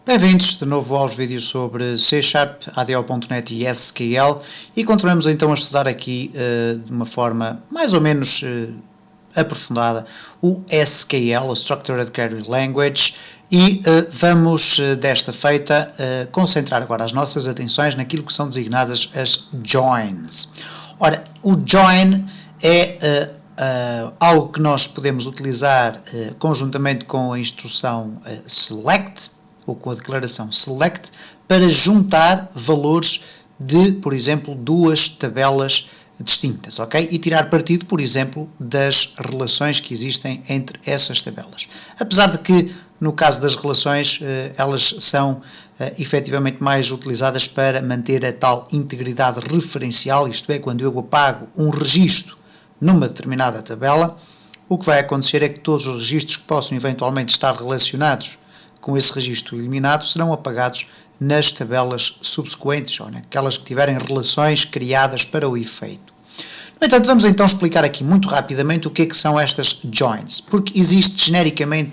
Bem-vindos de novo aos vídeos sobre C#, ADO.NET e SQL e continuamos então a estudar aqui de uma forma mais ou menos aprofundada o SQL, o Structured Query Language, e vamos desta feita concentrar agora as nossas atenções naquilo que são designadas as joins. Ora, o join é algo que nós podemos utilizar conjuntamente com a instrução select, ou com a declaração select, para juntar valores de, por exemplo, duas tabelas distintas, ok? E tirar partido, por exemplo, das relações que existem entre essas tabelas. Apesar de que, no caso das relações, elas são efetivamente mais utilizadas para manter a tal integridade referencial, isto é, quando eu apago um registro numa determinada tabela, o que vai acontecer é que todos os registros que possam eventualmente estar relacionados com esse registro eliminado serão apagados nas tabelas subsequentes, ou naquelas que tiverem relações criadas para o efeito. No entanto, vamos então explicar aqui muito rapidamente o que é que são estas joins, porque existe genericamente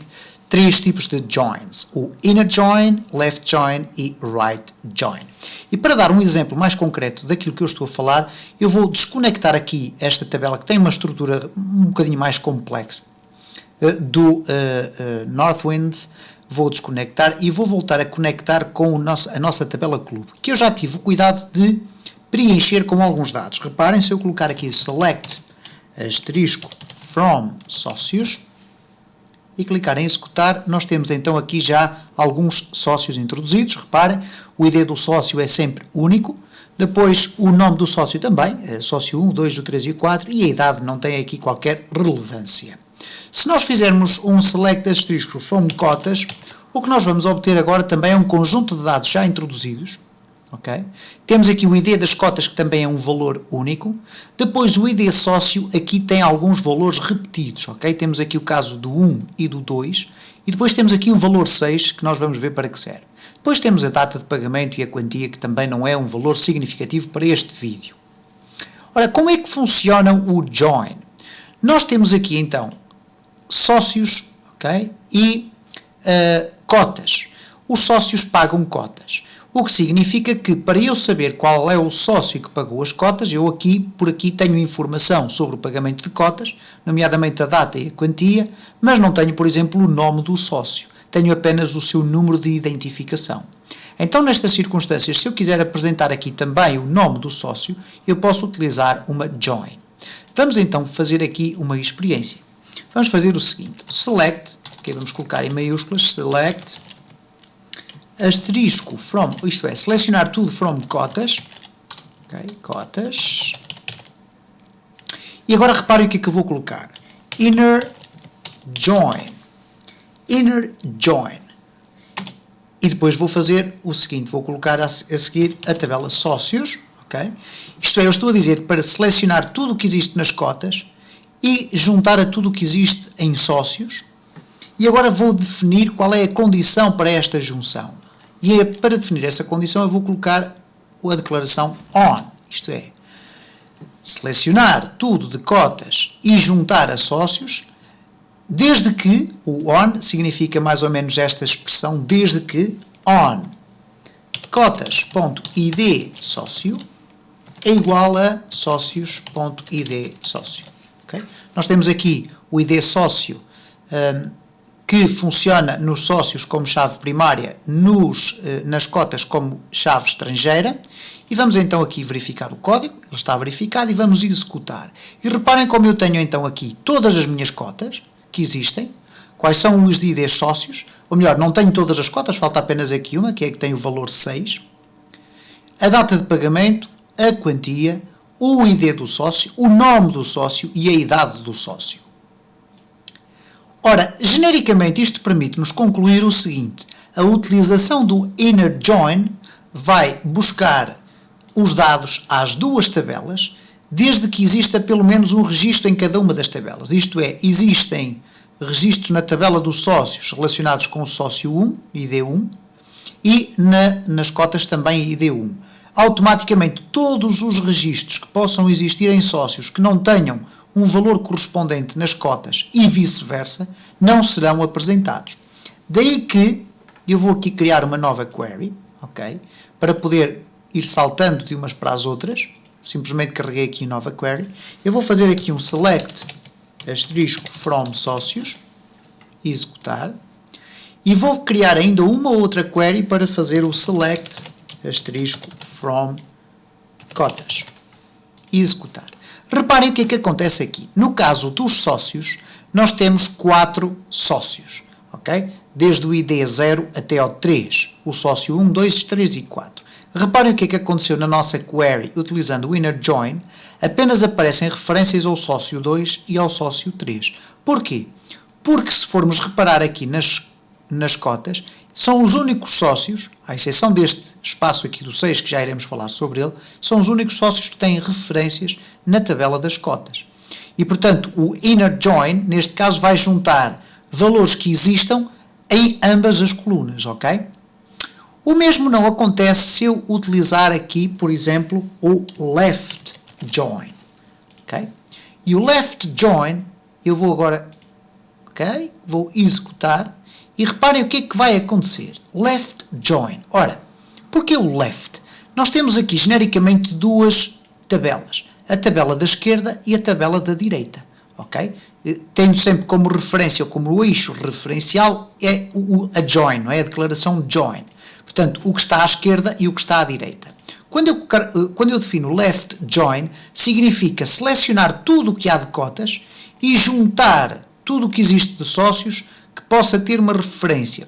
três tipos de joins: o inner join, left join e right join. E para dar um exemplo mais concreto daquilo que eu estou a falar, eu vou desconectar aqui esta tabela que tem uma estrutura um bocadinho mais complexa do Northwind. Vou desconectar e vou voltar a conectar com a nossa tabela clube, que eu já tive o cuidado de preencher com alguns dados. Reparem, se eu colocar aqui select asterisco from sócios e clicar em executar, nós temos então aqui já alguns sócios introduzidos. Reparem, o ID do sócio é sempre único, depois o nome do sócio também, sócio 1, 2, 3 e 4, e a idade não tem aqui qualquer relevância. Se nós fizermos um select asterisco from cotas, o que nós vamos obter agora também é um conjunto de dados já introduzidos. Okay? Temos aqui o ID das cotas, que também é um valor único. Depois o ID sócio, aqui tem alguns valores repetidos. Okay? Temos aqui o caso do 1 e do 2. E depois temos aqui o valor 6, que nós vamos ver para que serve. Depois temos a data de pagamento e a quantia, que também não é um valor significativo para este vídeo. Ora, como é que funciona o join? Nós temos aqui então sócios, ok? E cotas. Os sócios pagam cotas. O que significa que, para eu saber qual é o sócio que pagou as cotas, eu por aqui tenho informação sobre o pagamento de cotas, nomeadamente a data e a quantia, mas não tenho, por exemplo, o nome do sócio. Tenho apenas o seu número de identificação. Então, nestas circunstâncias, se eu quiser apresentar aqui também o nome do sócio, eu posso utilizar uma join. Vamos então fazer aqui uma experiência. Vamos fazer o seguinte: select, que vamos colocar em maiúsculas, select asterisco from, isto é, selecionar tudo from cotas, okay, cotas, e agora reparem o que é que eu vou colocar: inner join, e depois vou fazer o seguinte, vou colocar a seguir a tabela sócios, ok? Isto é, eu estou a dizer para selecionar tudo o que existe nas cotas e juntar a tudo o que existe em sócios, e agora vou definir qual é a condição para esta junção. E para definir essa condição eu vou colocar a declaração on, isto é, selecionar tudo de cotas e juntar a sócios, desde que, o on significa mais ou menos esta expressão, desde que on cotas.id sócio é igual a sócios.id sócio. Okay? Nós temos aqui o ID sócio que funciona nos sócios como chave primária, nas cotas como chave estrangeira, e vamos então aqui verificar o código, ele está verificado, e vamos executar. E reparem como eu tenho então aqui todas as minhas cotas que existem, quais são os IDs sócios, ou melhor, não tenho todas as cotas, falta apenas aqui uma, que é a que tem o valor 6, a data de pagamento, a quantia, o ID do sócio, o nome do sócio e a idade do sócio. Ora, genericamente isto permite-nos concluir o seguinte: a utilização do inner join vai buscar os dados às duas tabelas, desde que exista pelo menos um registro em cada uma das tabelas. Isto é, existem registros na tabela dos sócios relacionados com o sócio 1, ID1, e nas cotas também ID1. Automaticamente, todos os registros que possam existir em sócios que não tenham um valor correspondente nas cotas e vice-versa, não serão apresentados. Daí que eu vou aqui criar uma nova query, ok? Para poder ir saltando de umas para as outras, simplesmente carreguei aqui nova query. Eu vou fazer aqui um select asterisco from sócios, executar, e vou criar ainda uma outra query para fazer o select asterisco from cotas, e executar. Reparem o que é que acontece aqui. No caso dos sócios, nós temos 4 sócios, ok? Desde o ID 0 até ao 3, o sócio 1, 2, 3 e 4. Reparem o que é que aconteceu na nossa query utilizando o inner join, apenas aparecem referências ao sócio 2 e ao sócio 3. Porquê? Porque se formos reparar aqui nas cotas, são os únicos sócios, à exceção deste espaço aqui do 6, que já iremos falar sobre ele, são os únicos sócios que têm referências na tabela das cotas. E, portanto, o inner join, neste caso, vai juntar valores que existam em ambas as colunas, ok? O mesmo não acontece se eu utilizar aqui, por exemplo, o left join, ok? E o left join, eu vou agora, ok? Vou executar. E reparem o que é que vai acontecer. Left join. Ora, porquê o left? Nós temos aqui genericamente duas tabelas. A tabela da esquerda e a tabela da direita. Ok? Tendo sempre como referência ou como o eixo referencial é a join, não é? A declaração join. Portanto, o que está à esquerda e o que está à direita. Quando eu defino left join, significa selecionar tudo o que há de cotas e juntar tudo o que existe de sócios que possa ter uma referência.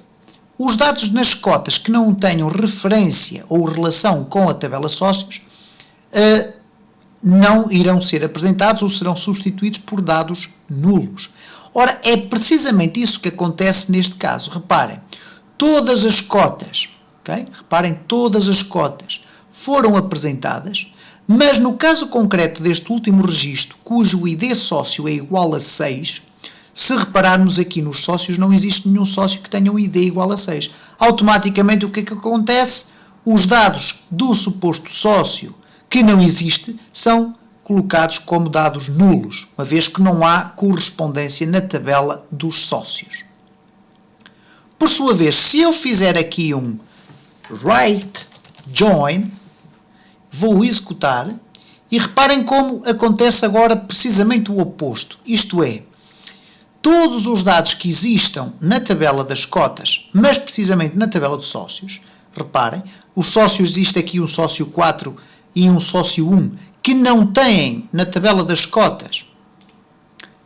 Os dados nas cotas que não tenham referência ou relação com a tabela sócios não irão ser apresentados ou serão substituídos por dados nulos. Ora, é precisamente isso que acontece neste caso. Reparem, todas as cotas, ok? Reparem, todas as cotas foram apresentadas, mas no caso concreto deste último registro, cujo ID sócio é igual a 6, se repararmos aqui nos sócios, não existe nenhum sócio que tenha um ID igual a 6. Automaticamente, o que é que acontece? Os dados do suposto sócio que não existe são colocados como dados nulos, uma vez que não há correspondência na tabela dos sócios. Por sua vez, se eu fizer aqui um right join, vou executar e reparem como acontece agora precisamente o oposto. Isto é, todos os dados que existam na tabela das cotas, mas precisamente na tabela de sócios, reparem, os sócios, existe aqui um sócio 4 e um sócio 1, que não têm na tabela das cotas,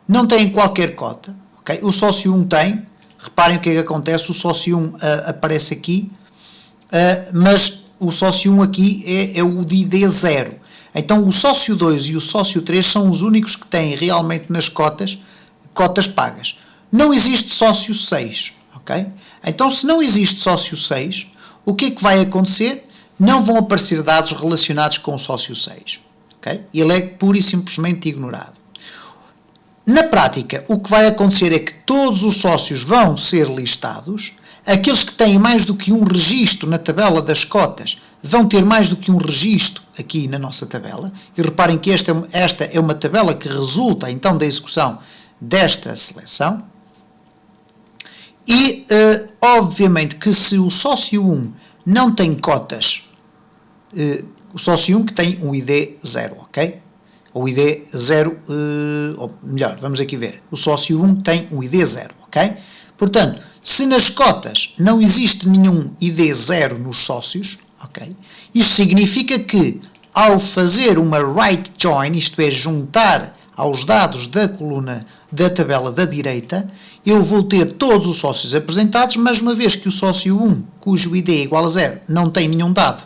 não têm qualquer cota, ok? O sócio 1 tem, reparem o que é que acontece, o sócio 1 aparece aqui, mas o sócio 1 aqui é o de ID 0. Então o sócio 2 e o sócio 3 são os únicos que têm realmente nas cotas pagas. Não existe sócio 6, ok? Então, se não existe sócio 6, o que é que vai acontecer? Não vão aparecer dados relacionados com o sócio 6, ok? Ele é pura e simplesmente ignorado. Na prática, o que vai acontecer é que todos os sócios vão ser listados, aqueles que têm mais do que um registro na tabela das cotas vão ter mais do que um registro aqui na nossa tabela, e reparem que esta é uma tabela que resulta então da execução desta seleção, e obviamente que se o sócio 1 não tem cotas, o sócio 1 que tem um ID 0, ok? O ID 0, ou melhor, vamos aqui ver, o sócio 1 tem um ID 0, ok? Portanto, se nas cotas não existe nenhum ID 0 nos sócios, ok? Isto significa que ao fazer uma right join, isto é, juntar aos dados da coluna da tabela da direita, eu vou ter todos os sócios apresentados, mas uma vez que o sócio 1, cujo ID é igual a 0, não tem nenhum dado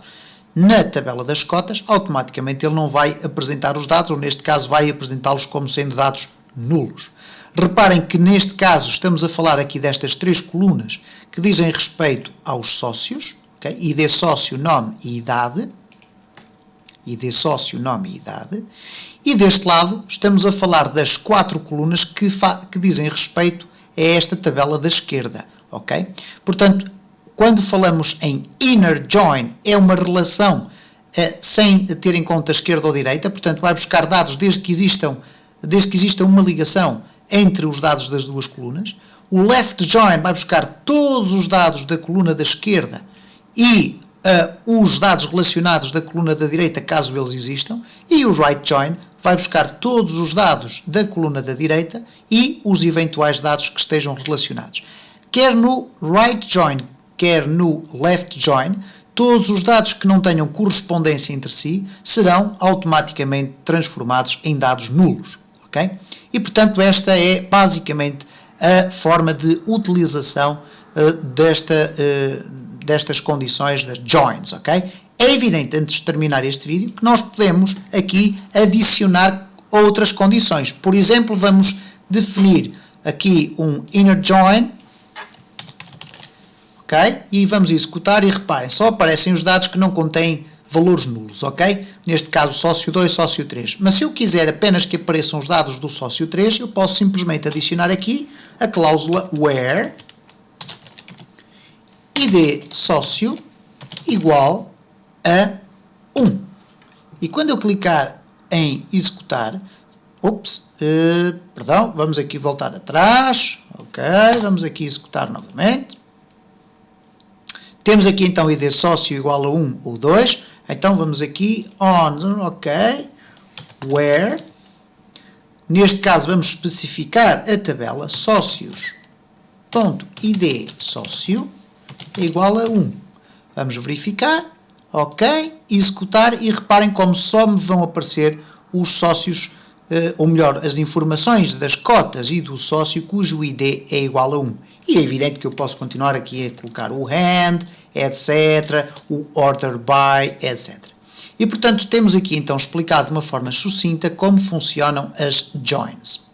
na tabela das cotas, automaticamente ele não vai apresentar os dados, ou neste caso vai apresentá-los como sendo dados nulos. Reparem que neste caso estamos a falar aqui destas 3 colunas que dizem respeito aos sócios, okay? ID sócio, nome e idade, ID sócio, nome e idade, e deste lado estamos a falar das 4 colunas que dizem respeito a esta tabela da esquerda, ok? Portanto, quando falamos em inner join, é uma relação sem ter em conta esquerda ou direita, portanto vai buscar dados desde que exista uma ligação entre os dados das duas colunas. O left join vai buscar todos os dados da coluna da esquerda e os dados relacionados da coluna da direita, caso eles existam, e o right join vai buscar todos os dados da coluna da direita e os eventuais dados que estejam relacionados. Quer no right join, quer no left join, todos os dados que não tenham correspondência entre si serão automaticamente transformados em dados nulos. Okay? E, portanto, esta é basicamente a forma de utilização destas condições das joins. Okay? É evidente, antes de terminar este vídeo, que nós podemos aqui adicionar outras condições. Por exemplo, vamos definir aqui um inner join. Okay? E vamos executar e reparem, só aparecem os dados que não contêm valores nulos, ok? Neste caso, sócio 2, sócio 3. Mas se eu quiser apenas que apareçam os dados do sócio 3, eu posso simplesmente adicionar aqui a cláusula where id sócio igual a 1. E quando eu clicar em executar, vamos aqui voltar atrás, ok? Vamos aqui executar novamente. Temos aqui então id sócio igual a 1 ou 2. Então vamos aqui on, ok, where. Neste caso vamos especificar a tabela sócios.id sócio igual a 1. Vamos verificar, ok, executar e reparem como só me vão aparecer os sócios, ou melhor, as informações das cotas e do sócio cujo ID é igual a 1. E é evidente que eu posso continuar aqui a colocar o hand, etc., o order by, etc. E, portanto, temos aqui então explicado de uma forma sucinta como funcionam as joins.